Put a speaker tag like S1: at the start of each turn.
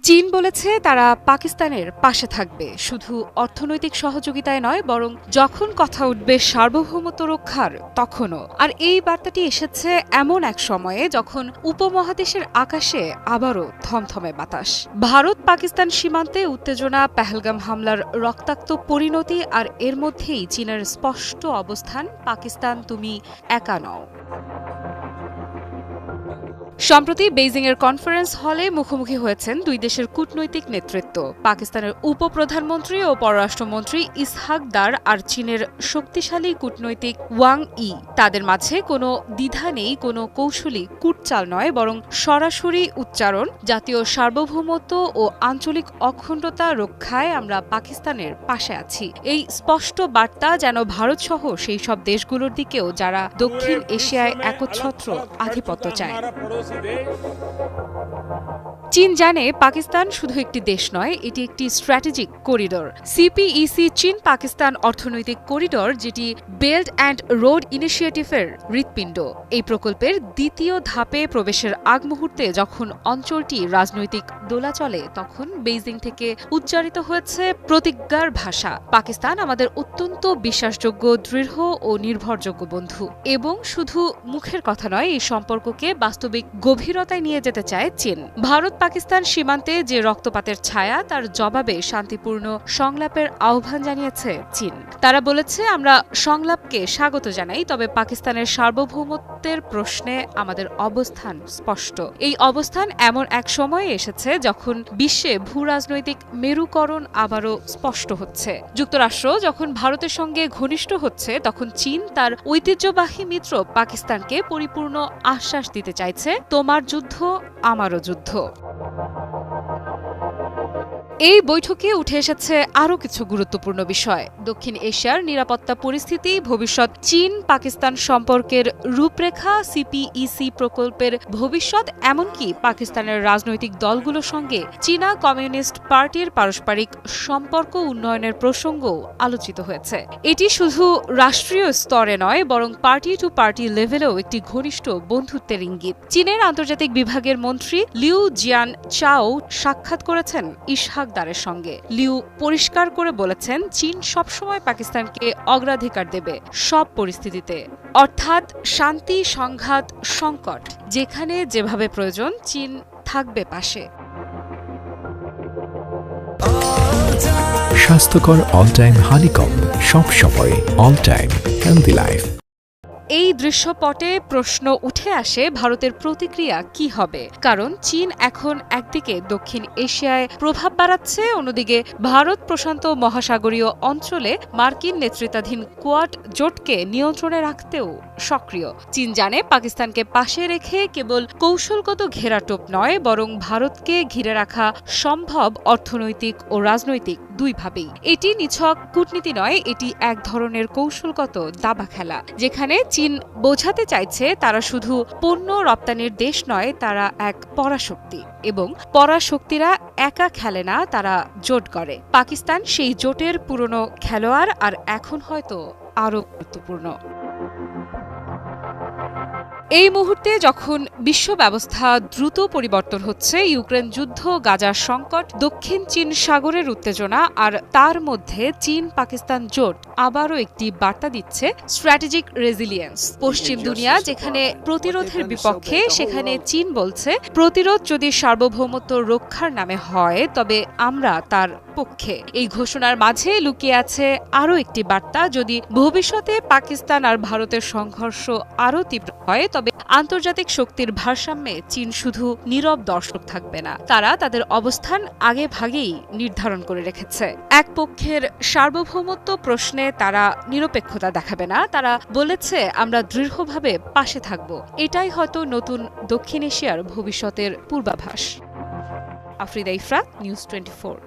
S1: চীন বলেছে তারা পাকিস্তানের পাশে থাকবে, শুধু অর্থনৈতিক সহযোগিতায় নয় বরং যখন কথা উঠবে সার্বভৌমত্ব রক্ষার তখনও। আর এই বার্তাটি এসেছে এমন এক সময়ে যখন উপমহাদেশের আকাশে আবারও থমথমে বাতাস। ভারত পাকিস্তান সীমান্তে উত্তেজনা, পেহেলগাম হামলার রক্তাক্ত পরিণতি, আর এর মধ্যেই চীনের স্পষ্ট অবস্থান, পাকিস্তান তুমি একা নও। সম্প্রতি বেইজিংয়ের কনফারেন্স হলে মুখোমুখি হয়েছেন দুই দেশের কূটনৈতিক নেতৃত্ব। পাকিস্তানের উপপ্রধানমন্ত্রী ও পররাষ্ট্রমন্ত্রী ইসহাক দার আর চীনের শক্তিশালী কূটনৈতিক ওয়াং ই। তাদের মাঝে কোনো দ্বিধা নেই, কোনো কৌশলী কূটচাল নয়, বরং সরাসরি উচ্চারণ, জাতীয় সার্বভৌমত্ব ও আঞ্চলিক অখণ্ডতা রক্ষায় আমরা পাকিস্তানের পাশে আছি। এই স্পষ্ট বার্তা যেন ভারতসহ সেই সব দেশগুলোর দিকেও যারা দক্ষিণ এশিয়ায় একচ্ছত্র আধিপত্য চায়। চীন জানে পাকিস্তান শুধু একটি দেশ নয়, এটি একটি স্ট্র্যাটেজিক করিডোর। সিপিইসি চীন পাকিস্তান অর্থনৈতিক করিডোর, যেটি বেল্ট অ্যান্ড রোড ইনিশিয়েটিভের হৃৎপিণ্ড। এই প্রকল্পের দ্বিতীয় ধাপে প্রবেশের আগ মুহূর্তে যখন অঞ্চলটি রাজনৈতিক দোলাচলে, তখন বেইজিং থেকে উচ্চারিত হয়েছে প্রতিজ্ঞার ভাষা, পাকিস্তান আমাদের অত্যন্ত বিশ্বাসযোগ্য, দৃঢ় ও নির্ভরযোগ্য বন্ধু। এবং শুধু মুখের কথা নয়, এই সম্পর্ককে বাস্তবিক গভীরতায় নিয়ে যেতে চায় চীন। ভারত পাকিস্তান সীমান্তে যে রক্তপাতের ছায়া, তার জবাবে শান্তিপূর্ণ সংলাপের আহ্বান জানিয়েছে চীন। তারা বলেছে, আমরা সংলাপকে স্বাগত জানাই, তবে পাকিস্তানের সার্বভৌমত্বের প্রশ্নে আমাদের অবস্থান স্পষ্ট। এই অবস্থান এমন এক সময়ে এসেছে যখন বিশ্বে ভূরাজনৈতিক মেরুকরণ আবারও স্পষ্ট হচ্ছে। যুক্তরাষ্ট্র যখন ভারতের সঙ্গে ঘনিষ্ঠ হচ্ছে, তখন চীন তার ঐতিহ্যবাহী মিত্র পাকিস্তানকে পরিপূর্ণ আশ্বাস দিতে চাইছে, তোমার যুদ্ধ আমারও যুদ্ধ। এই বৈঠকে উঠে এসেছে আরও কিছু গুরুত্বপূর্ণ বিষয়। দক্ষিণ এশিয়ার নিরাপত্তা পরিস্থিতি, ভবিষ্যৎ চীন পাকিস্তান সম্পর্কের রূপরেখা, সিপিইসি প্রকল্পের ভবিষ্যৎ, এমনকি পাকিস্তানের রাজনৈতিক দলগুলোর সঙ্গে চীনা কমিউনিস্ট পার্টির পারস্পরিক সম্পর্ক উন্নয়নের প্রসঙ্গও আলোচিত হয়েছে। এটি শুধু রাষ্ট্রীয় স্তরে নয়, বরং পার্টি টু পার্টি লেভেলেও একটি ঘনিষ্ঠ বন্ধুত্বের ইঙ্গিত। চীনের আন্তর্জাতিক বিভাগের মন্ত্রী লিউ জিয়ান চাও সাক্ষাৎ করেছেন ইসহাক দারের সঙ্গে। লিউ পরিষ্কার করে বলেছেন, চীন সবসময় পাকিস্তানকে অগ্রাধিকার দেবে সব পরিস্থিতিতে, অর্থাৎ শান্তি, সংঘাত, সংকট, যেখানে যেভাবে প্রয়োজন চীন থাকবে পাশে।
S2: স্বাস্থ্যকর অল টাইম হানিকম, সব সময় অল টাইম হেলদি লাইফ।
S1: এই দৃশ্যপটে প্রশ্ন উঠে আসে, ভারতের প্রতিক্রিয়া কি হবে? কারণ চীন এখন একদিকে দক্ষিণ এশিয়ায় প্রভাব বাড়াচ্ছে, অন্যদিকে ভারত প্রশান্ত মহাসাগরীয় অঞ্চলে মার্কিন নেতৃত্বাধীন কোয়াড জোটকে নিয়ন্ত্রণে রাখতেও সক্রিয়। চীন জানে পাকিস্তানকে পাশে রেখে কেবল কৌশলগত ঘেরাটোপ নয়, বরং ভারতকে ঘিরে রাখা সম্ভব অর্থনৈতিক ও রাজনৈতিক দুইভাবেই। এটি নিছক কূটনীতি নয়, এটি এক ধরনের কৌশলগত দাবা খেলা, যেখানে চীন বোঝাতে চাইছে তারা শুধু পণ্য রপ্তানির দেশ নয়, তারা এক পরাশক্তি, এবং পরাশক্তিরা একা খেলে না, তারা জোট করে। পাকিস্তান সেই জোটের পুরনো খেলোয়াড়, আর এখন হয়তো আরও গুরুত্বপূর্ণ। এই মুহূর্তে যখন বিশ্ব ব্যবস্থা দ্রুত পরিবর্তন হচ্ছে, ইউক্রেন যুদ্ধ, গাজার সংকট, দক্ষিণ চীন সাগরের উত্তেজনা, আর তার মধ্যে চীন পাকিস্তান জোট আবারও একটি বার্তা দিচ্ছে, স্ট্র্যাটেজিক রেজিলিয়েন্স। পশ্চিম দুনিয়া যেখানে প্রতিরোধের বিপক্ষে, সেখানে চীন বলছে, প্রতিরোধ যদি সার্বভৌমত্ব রক্ষার নামে হয়, তবে আমরা তার পক্ষে। এই ঘোষণার মাঝে লুকিয়ে আছে আরও একটি বার্তা, যদি ভবিষ্যতে পাকিস্তান আর ভারতের সংঘর্ষ আরও তীব্র হয়, তবে আন্তর্জাতিক শক্তির ভারসাম্যে চীন শুধু নীরব দর্শক থাকবে না, তারা তাদের অবস্থান আগে ভাগেই নির্ধারণ করে রেখেছে। এক পক্ষের সার্বভৌমত্ব প্রশ্নে তারা নিরপেক্ষতা দেখাবে না, তারা বলেছে, আমরা দৃঢ়ভাবে পাশে থাকব। এটাই হয়তো নতুন দক্ষিণ এশিয়ার ভবিষ্যতের পূর্বাভাস। আফরিদা ইফরাত, নিউজ 24।